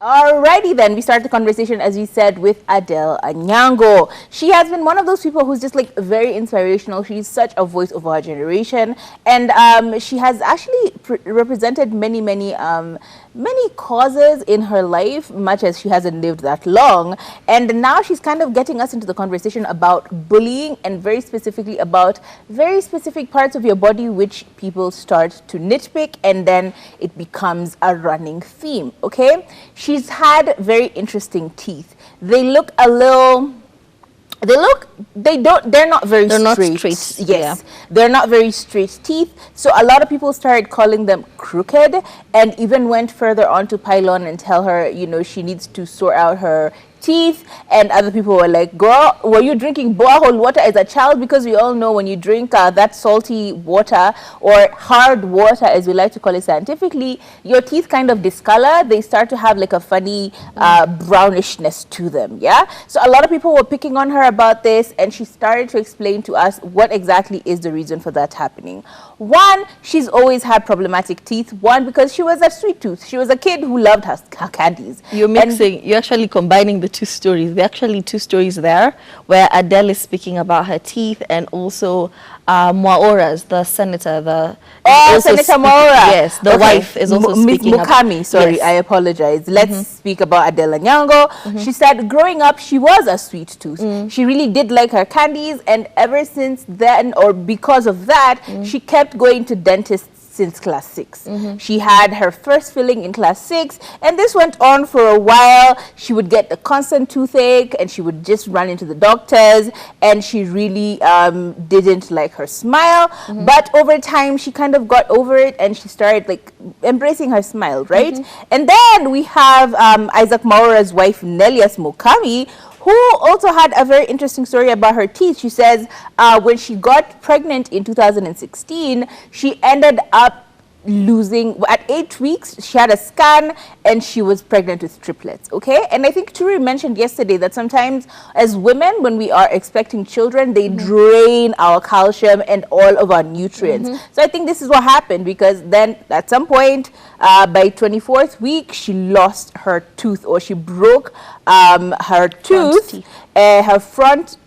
Alrighty then, we start the conversation, as we said, with Adelle Onyango. She has been one of those people who's just like very inspirational. She's such a voice of our generation, and she has actually represented many causes in her life, much as she hasn't lived that long. And now she's kind of getting us into the conversation about bullying, and very specifically about very specific parts of your body which people start to nitpick, and then it becomes a running theme. Okay, she's had very interesting teeth. They look a little, they're not very They're straight. not straight. Yes, they're not very straight teeth. So a lot of people started calling them crooked, and even went further on to pile on and tell her, you know, she needs to sort out her teeth. And other people were like, girl, were you drinking borehole water as a child? Because we all know when you drink that salty water, or hard water as we like to call it scientifically, your teeth kind of discolor. They start to have like a funny brownishness to them. Yeah, so a lot of people were picking on her about this, and she started to explain to us what exactly is the reason for that happening. One, she's always had problematic teeth. One, because she was a sweet tooth. She was a kid who loved her candies. You're mixing, you're actually combining the two stories. There are actually two stories there, where Adele is speaking about her teeth, and also Mwaora's, the senator, Senator Mwaora. Yes, the wife is also speaking. Ms. Mukami, sorry, yes. I apologize. Let's speak about Adelle Onyango. She said growing up, she was a sweet tooth. She really did like her candies, and ever since then, or because of that, she kept going to dentists since class 6. She had her first filling in class 6, and this went on for a while. She would get the constant toothache, and she would just run into the doctors, and she really didn't like her smile. But over time, she kind of got over it, and she started like embracing her smile, right? And then we have Isaac Mwaora's wife, Nelias Mukami, who also had a very interesting story about her teeth. She says when she got pregnant in 2016, she ended up losing, at 8 weeks, she had a scan, and she was pregnant with triplets. Okay, and I think Turi mentioned yesterday that sometimes as women, when we are expecting children, they drain our calcium and all of our nutrients. So I think this is what happened, because then at some point by 24th week, she lost her tooth, or she broke her tooth, her front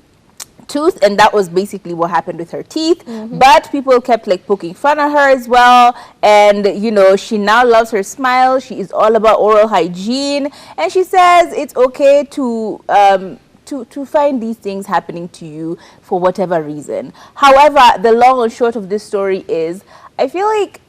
tooth, and that was basically what happened with her teeth. But people kept like poking fun at her as well, and you know, she now loves her smile. She is all about oral hygiene, and she says it's okay to find these things happening to you for whatever reason. However, the long and short of this story is, I feel like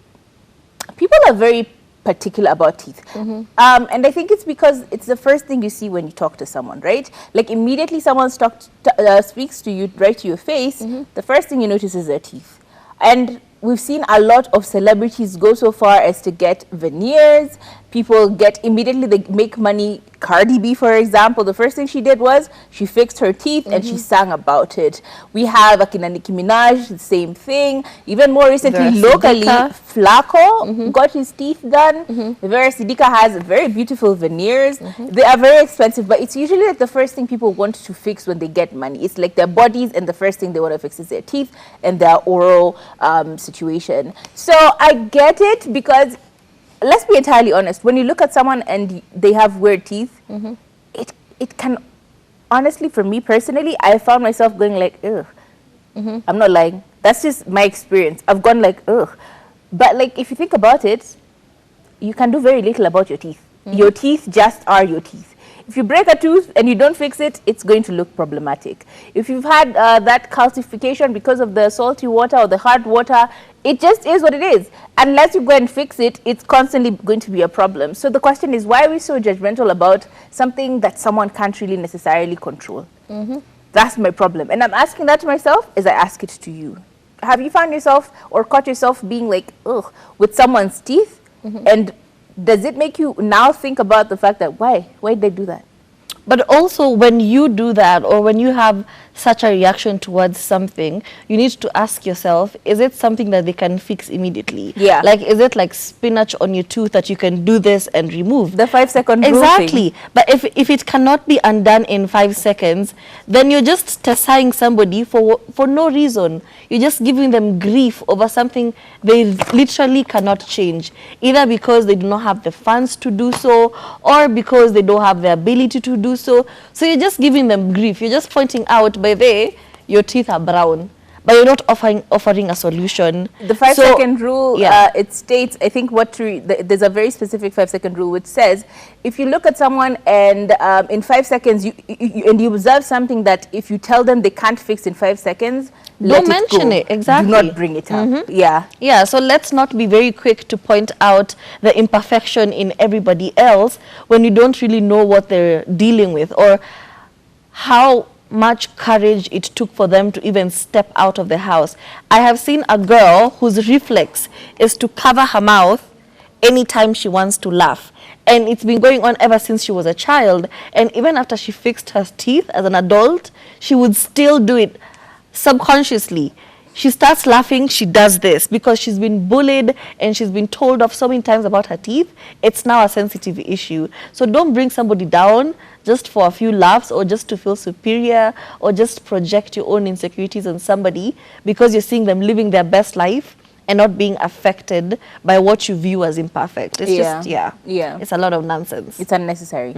people are very particular about teeth, and I think it's because it's the first thing you see when you talk to someone, right? Like immediately someone speaks to you right to your face, the first thing you notice is their teeth. And we've seen a lot of celebrities go so far as to get veneers. People get immediately, they make money. Cardi B, for example, the first thing she did was she fixed her teeth, and she sang about it. We have Akina Nicki Minaj, the same thing. Even more recently, locally, Flacco got his teeth done. Vera Sidika has very beautiful veneers. They are very expensive, but it's usually like the first thing people want to fix when they get money. It's like their bodies, and the first thing they want to fix is their teeth and their oral situation. So I get it, because let's be entirely honest, when you look at someone and they have weird teeth, it can, honestly, for me personally, I found myself going like, ugh. I'm not lying. That's just my experience. I've gone like, ugh. But like, if you think about it, you can do very little about your teeth. Your teeth just are your teeth. If you break a tooth and you don't fix it, it's going to look problematic. If you've had that calcification because of the salty water or the hard water, it just is what it is. Unless you go and fix it, it's constantly going to be a problem. So the question is, why are we so judgmental about something that someone can't really necessarily control? That's my problem. And I'm asking that to myself as I ask it to you. Have you found yourself or caught yourself being like, ugh, with someone's teeth? And does it make you now think about the fact that why did they do that? But also when you do that, or when you have such a reaction towards something, you need to ask yourself, is it something that they can fix immediately? Yeah. Like, is it like spinach on your tooth that you can do this and remove? The 5-second rule Exactly. thing. But if it cannot be undone in 5 seconds, then you're just testifying somebody for no reason. You're just giving them grief over something they literally cannot change, either because they do not have the funds to do so, or because they don't have the ability to do so. So you're just giving them grief. You're just pointing out, by the your teeth are brown, but you're not offering a solution. The 5-second rule, yeah. it states, I think there's a very specific 5-second rule which says, if you look at someone and in 5 seconds, you observe something that if you tell them they can't fix in 5 seconds, don't mention it. Exactly. Do not bring it up. Yeah. Yeah, so let's not be very quick to point out the imperfection in everybody else when you don't really know what they're dealing with, or how much courage it took for them to even step out of the house. I have seen a girl whose reflex is to cover her mouth anytime she wants to laugh. And it's been going on ever since she was a child. And even after she fixed her teeth as an adult, she would still do it subconsciously. She starts laughing, she does this because she's been bullied and she's been told off so many times about her teeth. It's now a sensitive issue. So don't bring somebody down just for a few laughs, or just to feel superior, or just project your own insecurities on somebody because you're seeing them living their best life and not being affected by what you view as imperfect. It's just, yeah. It's a lot of nonsense. It's unnecessary.